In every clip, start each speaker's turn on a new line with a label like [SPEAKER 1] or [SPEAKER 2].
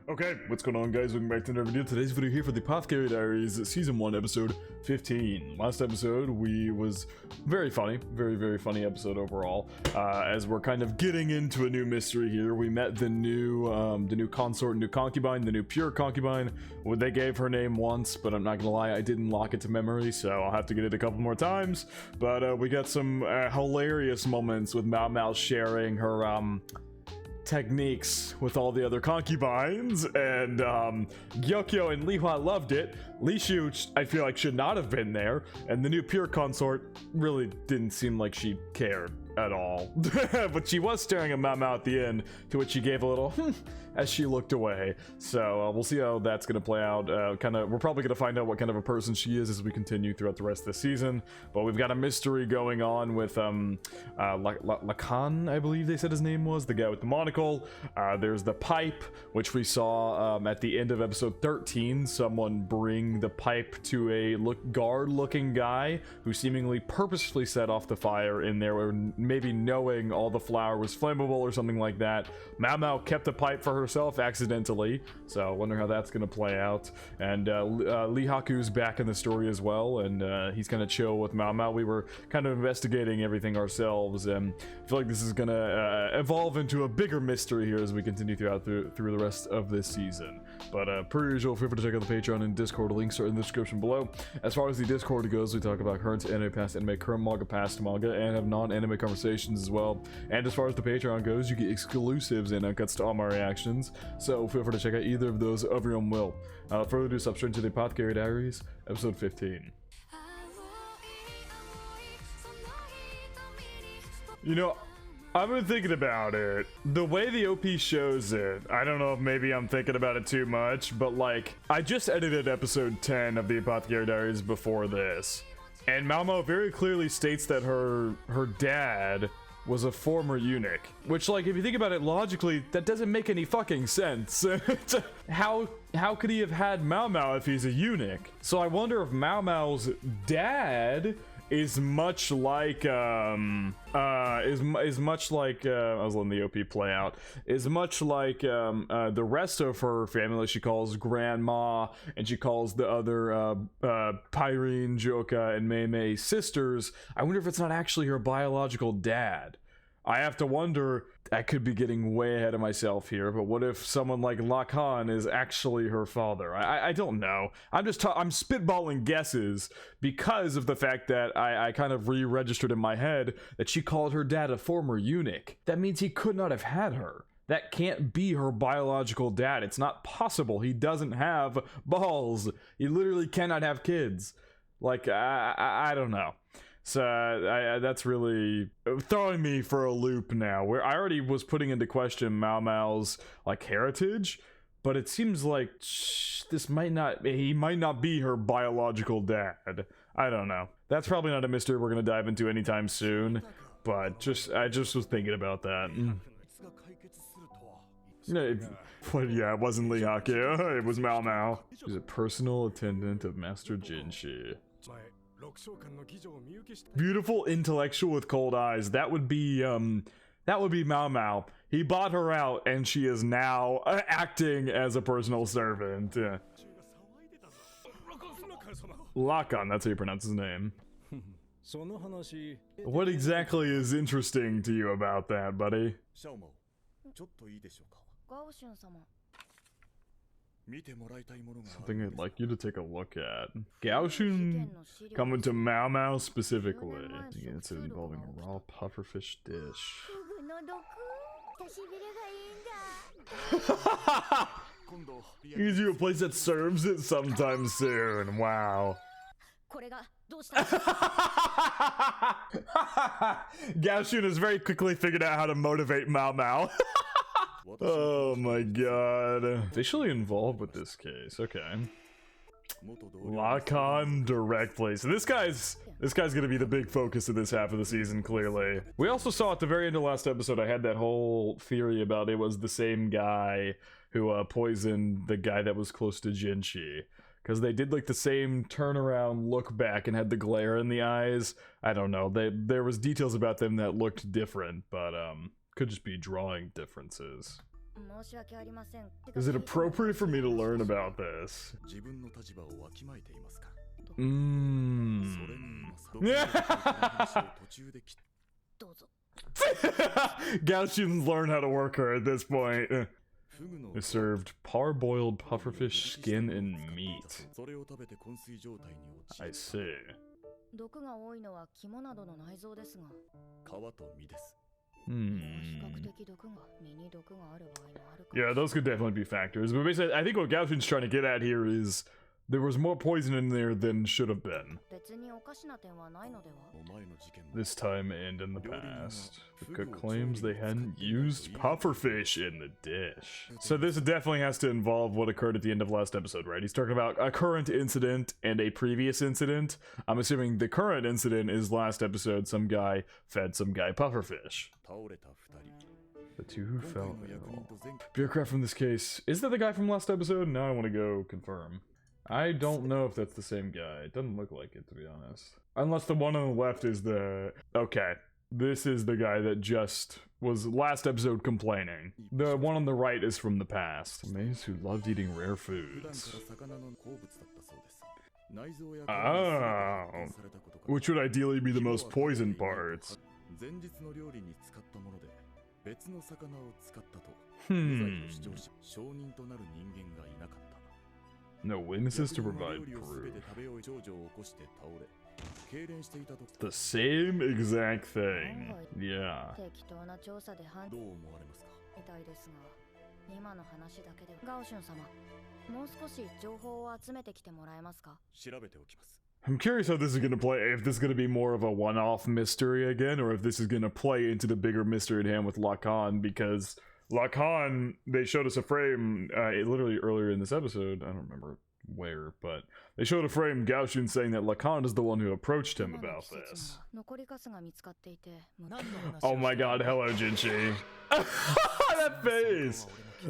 [SPEAKER 1] Okay, what's going on, guys? Welcome back to another video. Today's video here for the Apothecary Diaries Season 1, Episode 15. Last episode, was very funny. Very funny episode overall. As we're kind of getting into a new mystery here. We met the new consort, new concubine, the new pure concubine. Well, they gave her name once, but I'm not gonna lie, I didn't lock it to memory, so I'll have to get it a couple more times. But we got some hilarious moments with Mao Mao sharing her, techniques with all the other concubines, and Gyokyo and Li Hua loved it. Li Shu, I feel like, should not have been there, and the new pure consort really didn't seem like she cared at all. But she was staring at Mao Mao at the end, to which she gave a little as she looked away. So we'll see how that's going to play out. We're probably going to find out what kind of a person she is as we continue throughout the rest of the season. But we've got a mystery going on with LAKAN, I believe they said his name was, the guy with the monocle. There's the pipe, which we saw at the end of episode 13. Someone bring the pipe to a guard-looking guy who seemingly purposefully set off the fire in there, or maybe knowing all the flour was flammable or something like that. Mao Mao kept the pipe for herself accidentally, so I wonder how that's going to play out. And Lee Haku's back in the story as well, and he's kind of chill with Mao Mao. We were kind of investigating everything ourselves, and I feel like this is going to evolve into a bigger mystery here as we continue through the rest of this season. But per usual, feel free to check out the Patreon and Discord. Links are in the description below. As far as the Discord goes, we talk about current anime, past anime, current manga, past manga, and have non-anime conversations as well. And as far as the Patreon goes, you get exclusives and uncuts to all my reactions, so feel free to check out either of those of your own will. Further ado, step straight into the Apothecary Diaries, episode 15. You know, I've been thinking about it. The way the OP shows it, I don't know if maybe I'm thinking about it too much, but like, I just edited episode 10 of the Apothecary Diaries before this, and Mao Mao very clearly states that her dad was a former eunuch. Which, like, if you think about it logically, that doesn't make any fucking sense. How could he have had Mao Mao if he's a eunuch? So I wonder if Mao Mao's dad is much like I was letting the OP play out, is much like the rest of her family. She calls grandma, and she calls the other Pyrene, Joka, and Mei Mei sisters. I wonder if it's not actually her biological dad. I have to wonder. I could be getting way ahead of myself here, but what if someone like LAKAN is actually her father? I don't know. I'm spitballing guesses because of the fact that I kind of re-registered in my head that she called her dad a former eunuch. That means he could not have had her. That can't be her biological dad. It's not possible. He doesn't have balls. He literally cannot have kids. Like, I don't know. So that's really throwing me for a loop now, where I already was putting into question Mao Mao's like heritage, but it seems like he might not be her biological dad. I don't know. That's probably not a mystery we're gonna dive into anytime soon, but I just was thinking about that. Yeah, it wasn't Lee Haku, it was Mao Mao. She's a personal attendant of Master Jinshi. Beautiful intellectual with cold eyes. That would be Mao Mao. He bought her out, and she is now acting as a personal servant. LAKAN, that's how you pronounce his name. What exactly is interesting to you about that, buddy? Something I'd like you to take a look at. Gaoshun coming to Mao Mao specifically. It's involving a raw pufferfish dish. Gives you a place that serves it sometime soon. Wow. Gaoshun has very quickly figured out how to motivate Mao Mao. Oh my god. Officially involved with this case, okay. LAKAN directly. So this guy's gonna be the big focus of this half of the season, clearly. We also saw at the very end of last episode, I had that whole theory about it was the same guy who poisoned the guy that was close to Jinshi. Because they did like the same turnaround look back and had the glare in the eyes. I don't know. There was details about them that looked different, but could just be drawing differences. Is it appropriate for me to learn about this? Gaoshun's learned how to work her at this point. They served parboiled pufferfish skin and meat. I see. Yeah, those could definitely be factors. But basically, I think what Gaoshun's trying to get at here is there was more poison in there than should have been. This time and in the past. The cook claims they hadn't used pufferfish in the dish. So this definitely has to involve what occurred at the end of last episode, right? He's talking about a current incident and a previous incident. I'm assuming the current incident is last episode, some guy fed some guy pufferfish. The two who fell ill. Bureaucrat from this case. Is that the guy from last episode? Now I want to go confirm. I don't know if that's the same guy. It doesn't look like it, to be honest. Unless the one on the left is the... Okay. This is the guy that just was last episode complaining. The one on the right is from the past. Maze who loved eating rare foods. Oh. Which would ideally be the most poisoned parts. No witnesses to provide proof. The same exact thing. Yeah. I'm curious how this is going to play, if this is going to be more of a one-off mystery again, or if this is going to play into the bigger mystery at hand with LAKAN, because LAKAN, they showed us a frame, literally earlier in this episode, I don't remember where, but they showed a frame, Gaoshun saying that LAKAN is the one who approached him about this. Oh my god, hello Jinchi. That face!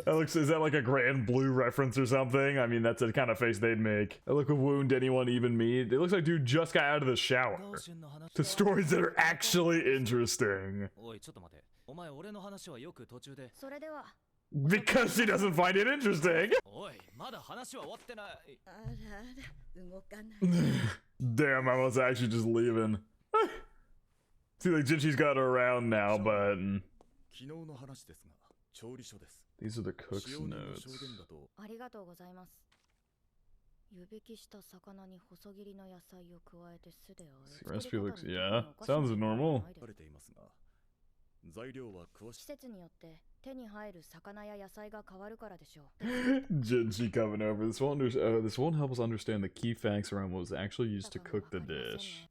[SPEAKER 1] That looks, is that like a Grand Blue reference or something? I mean, that's the kind of face they'd make. That look would wound anyone, even me. It looks like dude just got out of the shower. To stories that are actually interesting. Because she doesn't find it interesting. Damn, I was actually just leaving. See, like Jinchi's got her around now, but... These are the cook's notes. The recipe looks, yeah, sounds normal. Jinchi coming over. This won't help us understand the key facts around what was actually used to cook the dish.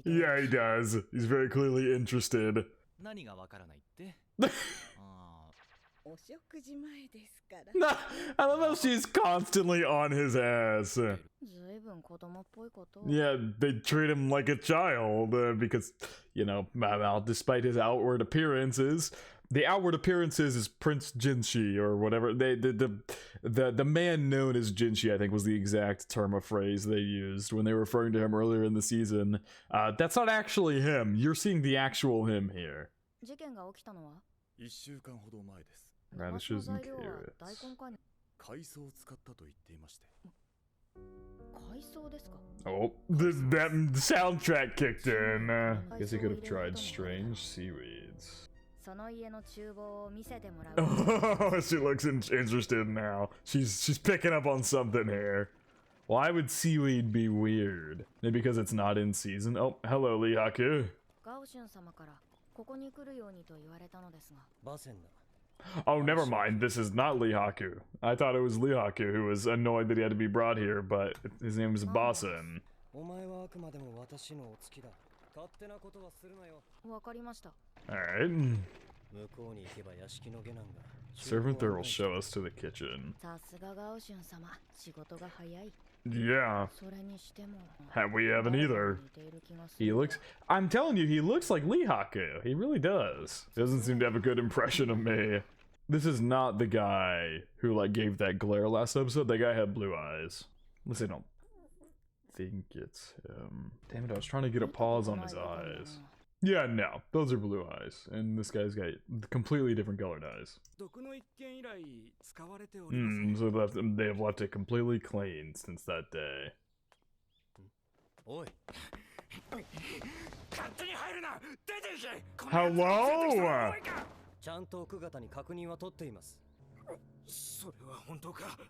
[SPEAKER 1] Yeah, he does. He's very clearly interested. I love how she's constantly on his ass. Yeah, they treat him like a child because, you know, despite his outward appearances, the outward appearances is Prince Jinchi or whatever. The man known as Jinchi, I think, was the exact term of phrase they used when they were referring to him earlier in the season. That's not actually him. You're seeing the actual him here. Radishes and carrots. Oh, that soundtrack kicked in. Guess he could have tried strange seaweeds. Oh, she looks interested now. She's picking up on something here. Why would seaweed be weird? Maybe because it's not in season. Oh, hello, Lihaku. Oh, never mind. This is not Lihaku. I thought it was Lihaku who was annoyed that he had to be brought here, but his name is Basen. Alright. Servant there will show us to the kitchen. Yeah. We haven't either. He looks... I'm telling you, he looks like Lihaku. He really does. He doesn't seem to have a good impression of me. This is not the guy who, like, gave that glare last episode. That guy had blue eyes. Unless I don't think it's him. Damn it, I was trying to get a pause on his eyes. Yeah, no, those are blue eyes, and this guy's got completely different colored eyes. So they have left it completely clean since that day. Hello?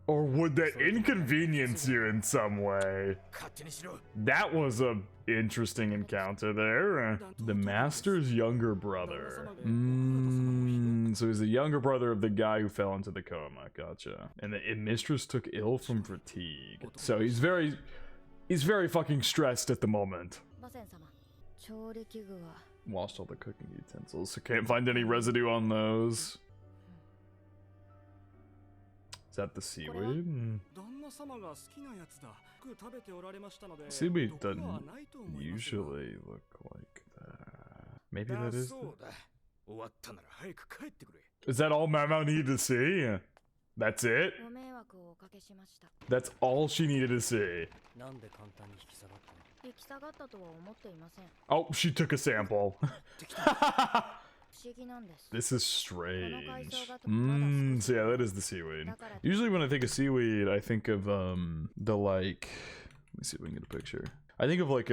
[SPEAKER 1] Or would that inconvenience you in some way? That was a interesting encounter there. The master's younger brother. So he's the younger brother of the guy who fell into the coma. Gotcha. And the mistress took ill from fatigue. So he's very fucking stressed at the moment. Lost all the cooking utensils, so can't find any residue on those. Is that the seaweed? Seaweed doesn't usually look like that. Maybe that is. Is that all Mama needed to see? That's it? That's all she needed to see. Oh, she took a sample. This is strange. So yeah, that is the seaweed. Usually when I think of seaweed, I think of the like, let me see if we can get a picture. I think of like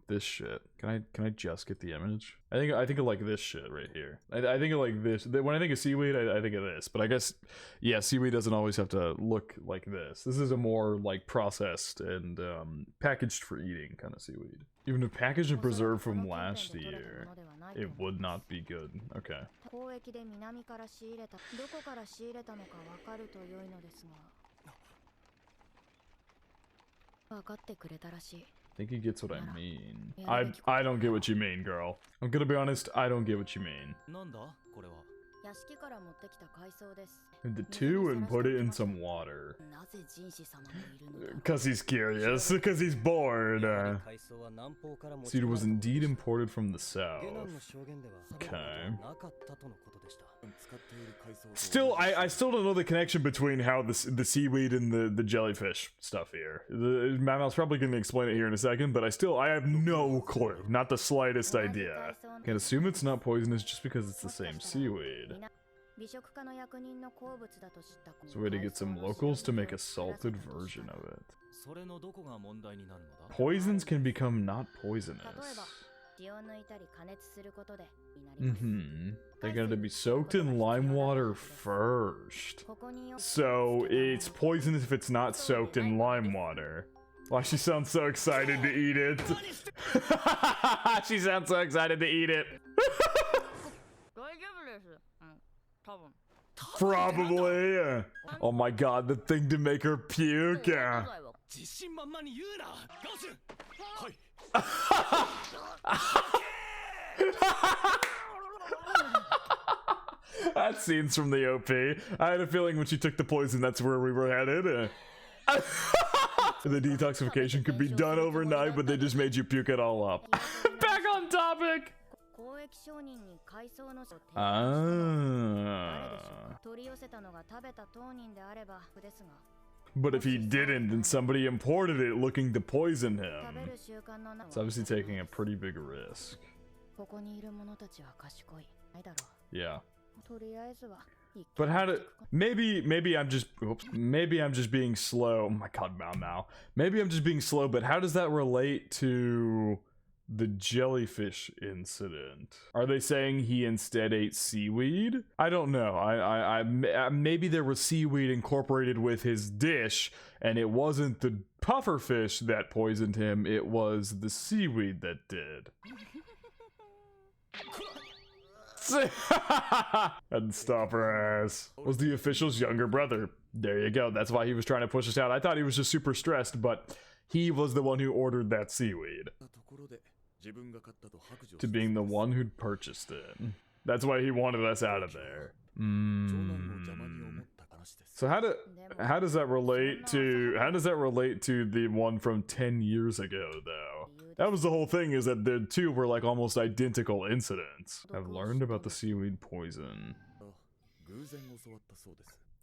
[SPEAKER 1] this shit. Can I just get the image? I think of like this shit right here. I think of like this. When I think of seaweed, I think of this. But I guess yeah, seaweed doesn't always have to look like this. This is a more like processed and packaged for eating kind of seaweed. Even if packaged and preserved from last year, it would not be good. Okay. I think he gets what I mean. I don't get what you mean, girl. I'm gonna be honest, I don't get what you mean. The two and put it in some water. Cause he's curious, because he's bored. Seed was indeed imported from the south. Okay. Still, I still don't know the connection between how the seaweed and the jellyfish stuff here. Mama's probably gonna explain it here in a second, but I have no clue. Not the slightest idea. Can assume it's not poisonous just because it's the same seaweed. So we had to get some locals to make a salted version of it. Poisons can become not poisonous. They got to be soaked in lime water first. So it's poisonous if it's not soaked in lime water. Why she sounds so excited to eat it. She sounds so excited to eat it. Probably. Oh my god, the thing to make her puke. That scene's from the OP. I had a feeling when she took the poison, that's where we were headed. The detoxification could be done overnight, but they just made you puke it all up. Back on topic! But if he didn't, then somebody imported it looking to poison him. It's obviously taking a pretty big risk. Yeah. But how to... Maybe I'm just... Oops. Maybe I'm just being slow. Oh my god, Mau. Maybe I'm just being slow, but how does that relate to the jellyfish incident? Are they saying he instead ate seaweed? I don't know. I maybe there was seaweed incorporated with his dish, and it wasn't the pufferfish that poisoned him, it was the seaweed that did. And stop her ass. Was the official's younger brother. There you go. That's why he was trying to push us out. I thought he was just super stressed, but he was the one who ordered that seaweed. To being the one who'd purchased it. That's why he wanted us out of there. So how does that relate to the one from 10 years ago though? That was the whole thing, is that the two were like almost identical incidents. I've learned about the seaweed poison.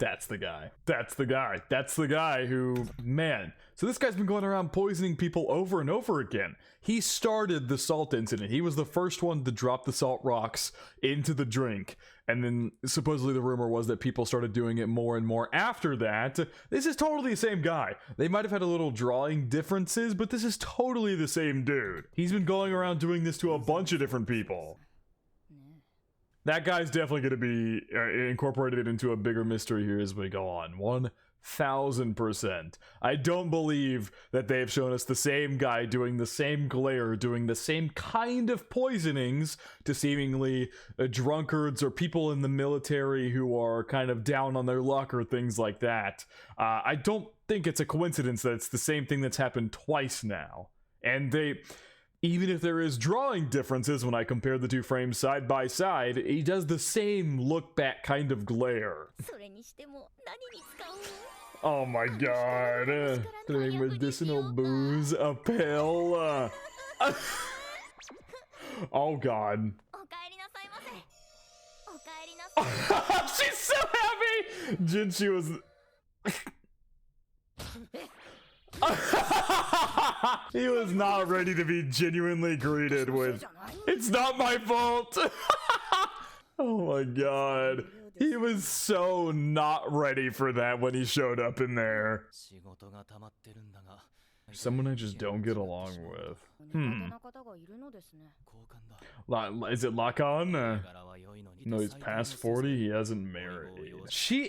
[SPEAKER 1] That's the guy. That's the guy. That's the guy who, man. So this guy's been going around poisoning people over and over again. He started the salt incident. He was the first one to drop the salt rocks into the drink. And then supposedly the rumor was that people started doing it more and more after that. This is totally the same guy. They might have had a little drawing differences, but this is totally the same dude. He's been going around doing this to a bunch of different people. That guy's definitely going to be incorporated into a bigger mystery here as we go on. 1000%. I don't believe that they've shown us the same guy doing the same glare, doing the same kind of poisonings to seemingly drunkards or people in the military who are kind of down on their luck or things like that. I don't think it's a coincidence that it's the same thing that's happened twice now. And they... Even if there is drawing differences when I compare the two frames side by side, he does the same look back kind of glare. Oh my god. Doing medicinal booze, a pill. Oh god. She's so happy! Jinchi was... He was not ready to be genuinely greeted with, "It's not my fault." Oh my god. He was so not ready for that when he showed up in there. Someone I just don't get along with. Is it LAKAN? No, he's past 40. He hasn't married.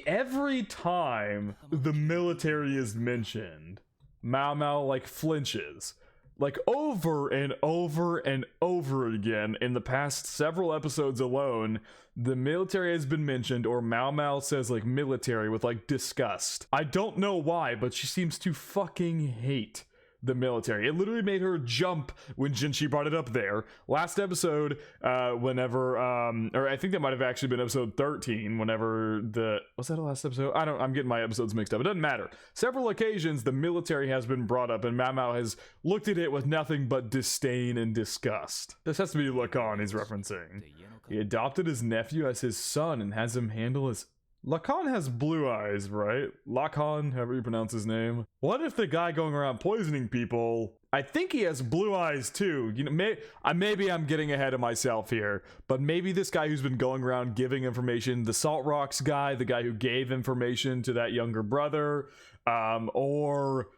[SPEAKER 1] Every time the military is mentioned, Mao Mao like flinches, like over and over and over again in the past several episodes alone. The military has been mentioned, or Mao Mao says like military with like disgust. I don't know why, but she seems to fucking hate the military. It literally made her jump when Jinchi brought it up there. Last episode, whenever, or I think that might have actually been episode 13, whenever was that the last episode? I'm getting my episodes mixed up. It doesn't matter. Several occasions, the military has been brought up, and Mao Mao has looked at it with nothing but disdain and disgust. This has to be LAKAN he's referencing. He adopted his nephew as his son and has him handle his... LAKAN has blue eyes, right? LAKAN, however you pronounce his name. What if the guy going around poisoning people, I think he has blue eyes too. You know, maybe I'm getting ahead of myself here, but maybe this guy who's been going around giving information, the Salt Rocks guy, the guy who gave information to that younger brother, or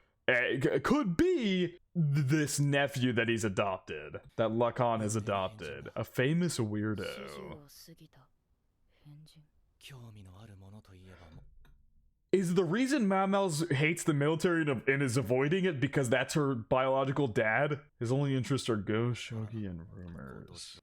[SPEAKER 1] could be this nephew that he's adopted, that LAKAN has adopted, a famous weirdo. Is the reason Mao Mao hates the military and is avoiding it because that's her biological dad? His only interests are go, shogi, and rumors.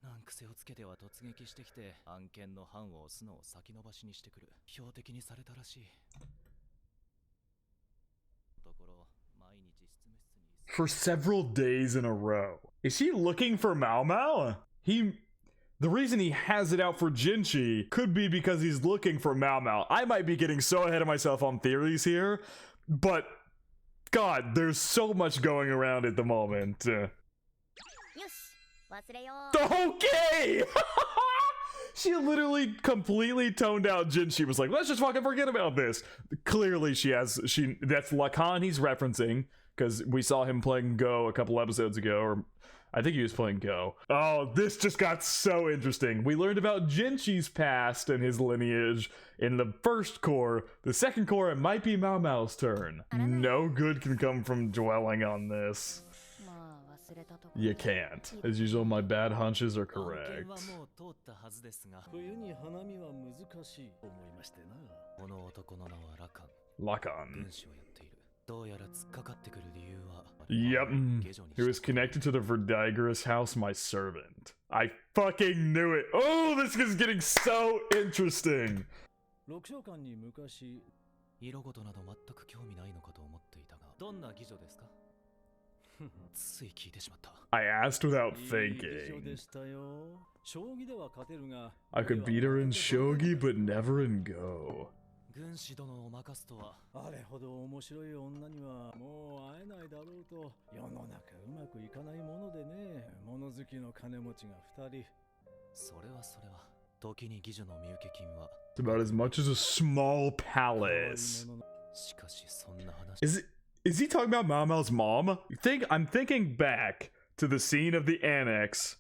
[SPEAKER 1] For several days in a row. Is he looking for Mao Mao? The reason he has it out for Jinchi could be because he's looking for Mao Mao. I might be getting so ahead of myself on theories here, but god, there's so much going around at the moment. Okay! She literally completely toned out Jinchi, was like, let's just fucking forget about this. Clearly that's LAKAN he's referencing, because we saw him playing Go a couple episodes ago, or I think he was playing Go. Oh, this just got so interesting. We learned about Jinchi's past and his lineage in the first core. The second core, it might be Mao Mao's turn. No good can come from dwelling on this. You can't. As usual, my bad hunches are correct. LAKAN. Yep, he was connected to the Verdigris house, my servant. I fucking knew it. Oh, this is getting so interesting. I asked without thinking. I could beat her in shogi, but never in Go. It's about as much as a small palace. Is he talking about Mao Mao's mom? I'm thinking back to the scene of the annex.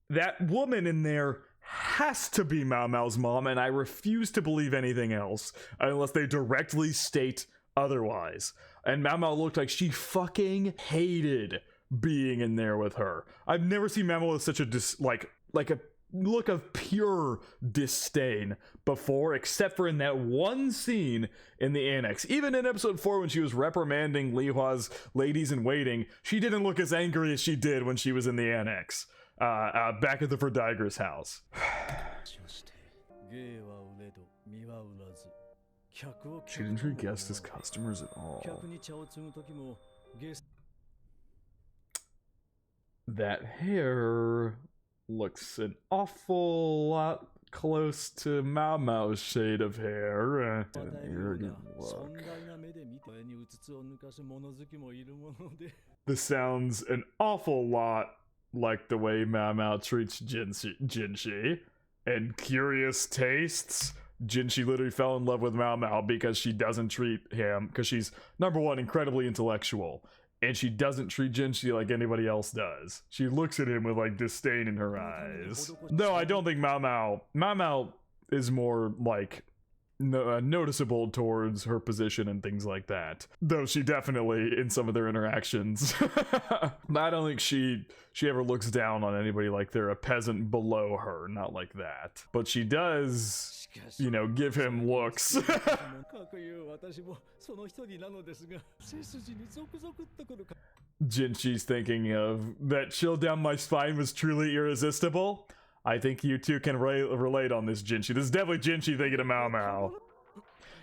[SPEAKER 1] That woman in there has to be Mao Mao's mom, and I refuse to believe anything else unless they directly state otherwise. And Mao Mao looked like she fucking hated being in there with her. I've never seen Mao Mao with such a like a look of pure disdain before, except for in that one scene in the annex. Even in episode 4 when she was reprimanding Li Hua's ladies in waiting, she didn't look as angry as she did when she was in the annex. Back at the Verdigris house. She didn't treat guests as customers at all. That hair looks an awful lot close to Mao Mao's shade of hair. An arrogant look. This sounds an awful lot like the way Mao Mao treats Jinshi. And curious tastes. Jinshi literally fell in love with Mao Mao because she doesn't treat him, because she's, number one, incredibly intellectual. And she doesn't treat Jinshi like anybody else does. She looks at him with like disdain in her eyes. No, I don't think Mao Mao is more like noticeable towards her position and things like that. Though she definitely, in some of their interactions, I don't think she ever looks down on anybody like they're a peasant below her. Not like that. But she does, you know, give him looks. Jinshi's thinking of that chill down my spine was truly irresistible. I think you two can relate on this, Jinshi. This is definitely Jinshi thinking of Mao Mao.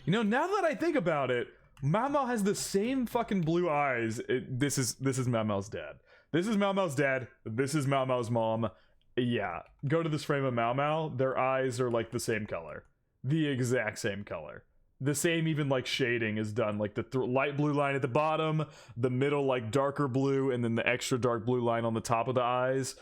[SPEAKER 1] You know, now that I think about it, Mao Mao has the same fucking blue eyes. This is Mao Mao's dad. This is Mao Mao's dad. This is Mao Mao's mom. Yeah, go to this frame of Mao Mao. Their eyes are like the same color. The exact same color. The same even like shading is done. Like the light blue line at the bottom, the middle like darker blue, and then the extra dark blue line on the top of the eyes.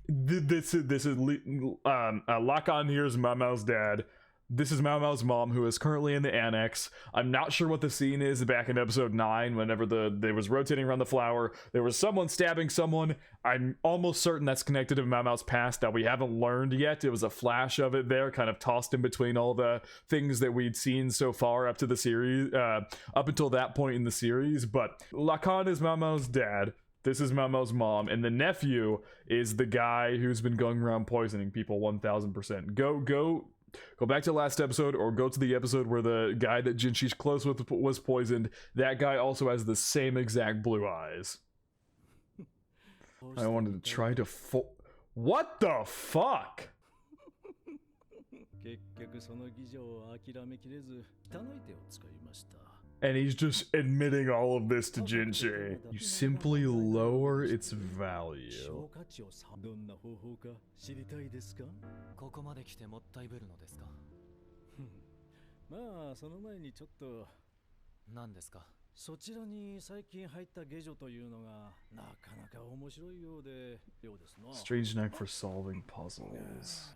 [SPEAKER 1] This is LAKAN here's Mao Mao's dad. This is Mao Mao's mom, who is currently in the annex. I'm not sure what the scene is back in episode 9, whenever they was rotating around the flower. There was someone stabbing someone. I'm almost certain that's connected to Mao Mao's past that we haven't learned yet. It was a flash of it there, kind of tossed in between all the things that we'd seen so far up to the series, up until that point in the series. But LAKAN is Mao Mao's dad. This is Mao Mao's mom, and the nephew is the guy who's been going around poisoning people 1000%. Go back to the last episode, or go to the episode where the guy that Jinshi's close with was poisoned. That guy also has the same exact blue eyes. I wanted to try to what the fuck? And he's just admitting all of this to Jinshi. You simply lower its value. Strange knack for solving puzzles.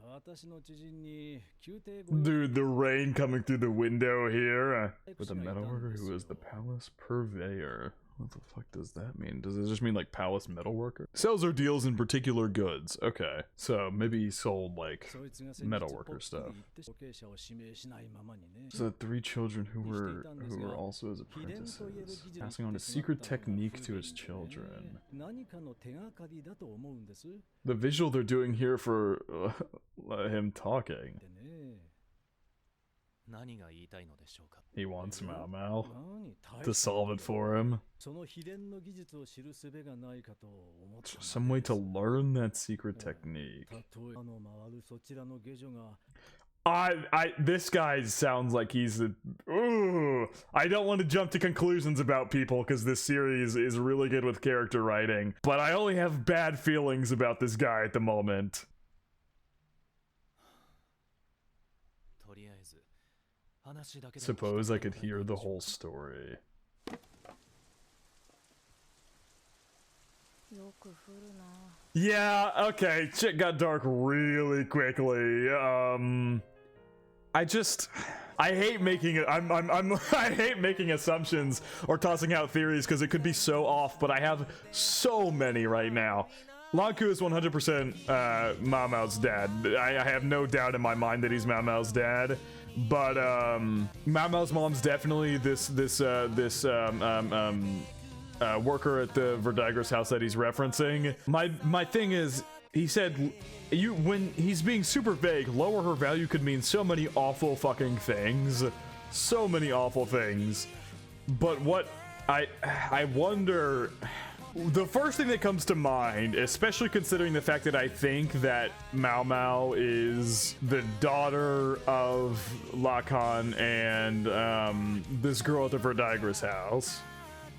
[SPEAKER 1] Dude, the rain coming through the window here. With a metalworker who is the palace purveyor. What the fuck does that mean? Does it just mean like palace metalworker? Sells or deals in particular goods. Okay, so maybe he sold like metalworker stuff. So 3 children who were also his apprentices, passing on a secret technique to his children. The visual they're doing here for him talking. He wants Mao Mao to solve it for him. Some way to learn that secret technique. This guy sounds like he's a... Ooh, I don't want to jump to conclusions about people because this series is really good with character writing, but I only have bad feelings about this guy at the moment. Suppose I could hear the whole story. Yeah, okay, shit got dark really quickly. I hate making it. I hate making assumptions or tossing out theories because it could be so off, but I have so many right now. Lanku is 100% Mao Mao's dad. I have no doubt in my mind that he's Mao Mao's dad. But Mao Mao's mom's definitely this worker at the Verdigris house that he's referencing. My thing is, he said when he's being super vague, lower her value could mean so many awful fucking things, so many awful things. But what I wonder. The first thing that comes to mind, especially considering the fact that I think that Mao Mao is the daughter of LAKAN and this girl at the Verdigris house,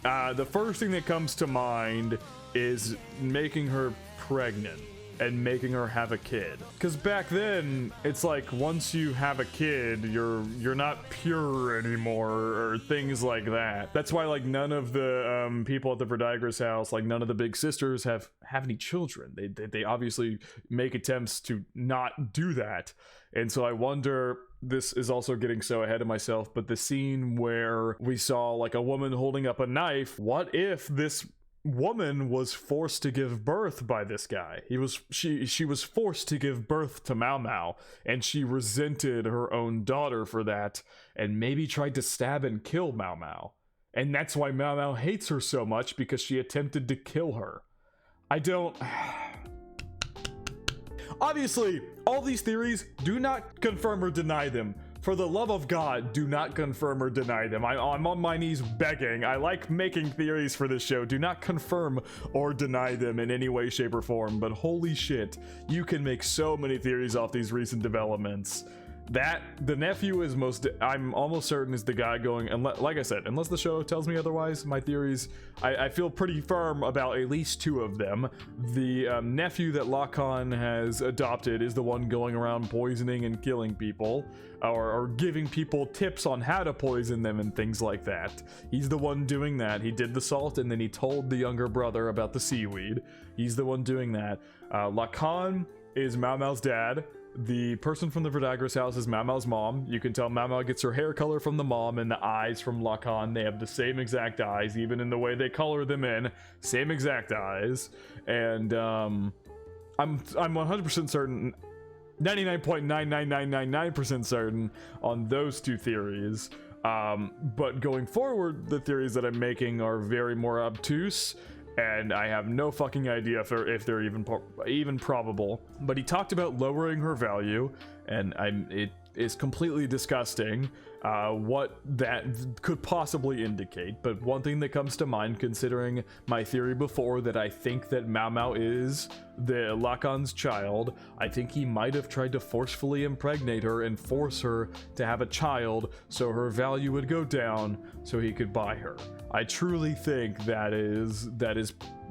[SPEAKER 1] the first thing that comes to mind is making her pregnant and making her have a kid. Because back then, it's like once you have a kid, you're not pure anymore, or things like that. That's why like none of the people at the Verdigris house, like none of the big sisters have any children. They obviously make attempts to not do that. And so I wonder, this is also getting so ahead of myself, but the scene where we saw like a woman holding up a knife, what if this woman was forced to give birth by this guy? She was forced to give birth to Mao Mao, and she resented her own daughter for that, and maybe tried to stab and kill Mao Mao. And that's why Mao Mao hates her so much, because she attempted to kill her. I don't... Obviously, all these theories, do not confirm or deny them. For the love of God, do not confirm or deny them. I'm on my knees begging. I like making theories for this show. Do not confirm or deny them in any way, shape, or form. But holy shit, you can make so many theories off these recent developments. That, the nephew is I'm almost certain is the guy going, and like I said, unless the show tells me otherwise, my theories, I feel pretty firm about at least two of them. The nephew that LAKAN has adopted is the one going around poisoning and killing people, or giving people tips on how to poison them and things like that. He's the one doing that. He did the salt, and then he told the younger brother about the seaweed. He's the one doing that. LAKAN is Mao Mao's dad. The person from the Verdigris house is Mao Mao's mom. You can tell Mao Mao gets her hair color from the mom and the eyes from LAKAN. They have the same exact eyes, even in the way they color them in. Same exact eyes. And I'm 100% certain, 99.99999% certain on those two theories. But going forward, the theories that I'm making are very more obtuse, and I have no fucking idea if they're even probable. But he talked about lowering her value, and it is completely disgusting what that could possibly indicate. But one thing that comes to mind, considering my theory before that I think that Mao Mao is the LAKAN's child, I think he might have tried to forcefully impregnate her and force her to have a child so her value would go down so he could buy her. I truly think that is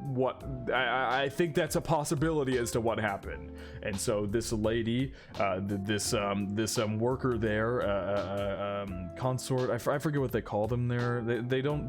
[SPEAKER 1] what I think that's a possibility as to what happened. And so this lady, this worker there, consort, I forget what they call them there. They don't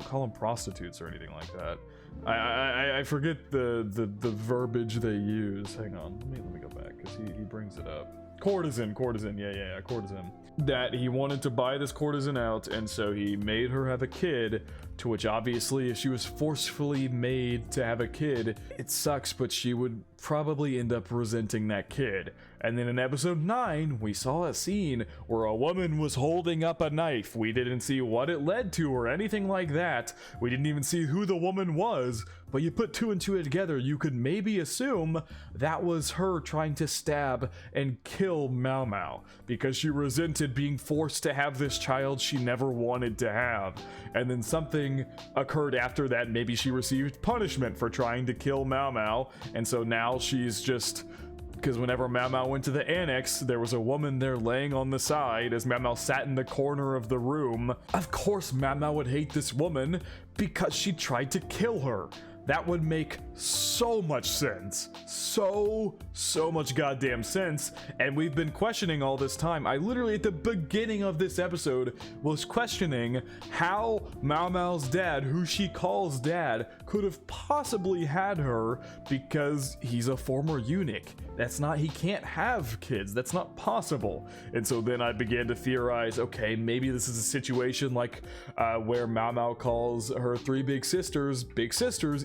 [SPEAKER 1] call them prostitutes or anything like that. I forget the verbiage they use. Hang on, let me go back, because he brings it up. Courtesan, yeah, courtesan. That he wanted to buy this courtesan out, and so he made her have a kid, to which obviously if she was forcefully made to have a kid, it sucks, but she would probably end up resenting that kid. And then in episode 9, we saw a scene where a woman was holding up a knife. We didn't see what it led to or anything like that. We didn't even see who the woman was, but you put two and two together, you could maybe assume that was her trying to stab and kill Mao Mao, because she resented being forced to have this child she never wanted to have. And then something occurred after that. Maybe she received punishment for trying to kill Mao Mao, and so now she's just... Because whenever Mao Mao went to the annex, there was a woman there laying on the side as Mao Mao sat in the corner of the room. Of course Mao Mao would hate this woman because she tried to kill her. That would make so much sense. So much goddamn sense. And we've been questioning all this time. I literally, at the beginning of this episode, was questioning how Mao Mao's dad, who she calls dad, could have possibly had her because he's a former eunuch. He can't have kids. That's not possible. And so then I began to theorize, okay, maybe this is a situation like where Mao Mao calls her three big sisters,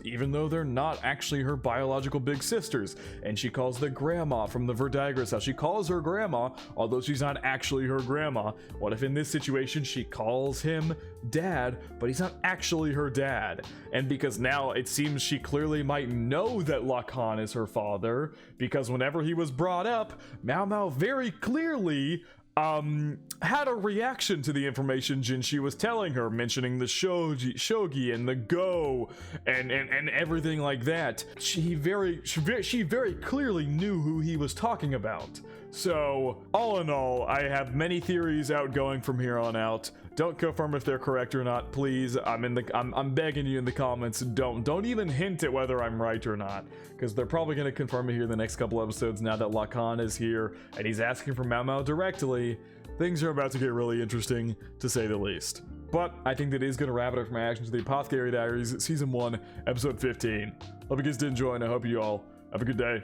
[SPEAKER 1] even though they're not actually her biological big sisters. And she calls the grandma from the Verdigris house. She calls her grandma, although she's not actually her grandma. What if in this situation she calls him dad, but he's not actually her dad? And because now it seems she clearly might know that LAKAN is her father, because whenever he was brought up, Mao Mao very clearly had a reaction to the information Jinshi was telling her, mentioning the shogi and the go and everything like that. She very clearly knew who he was talking about. So all in all, I have many theories outgoing from here on out. Don't confirm if they're correct or not, please. I'm begging you in the comments. Don't even hint at whether I'm right or not, because they're probably going to confirm it here in the next couple episodes now that LAKAN is here and he's asking for Mao Mao directly. Things are about to get really interesting, to say the least. But I think that is going to wrap it up for my reaction to the Apothecary Diaries Season 1, Episode 15. Hope you guys did enjoy, and I hope you all have a good day.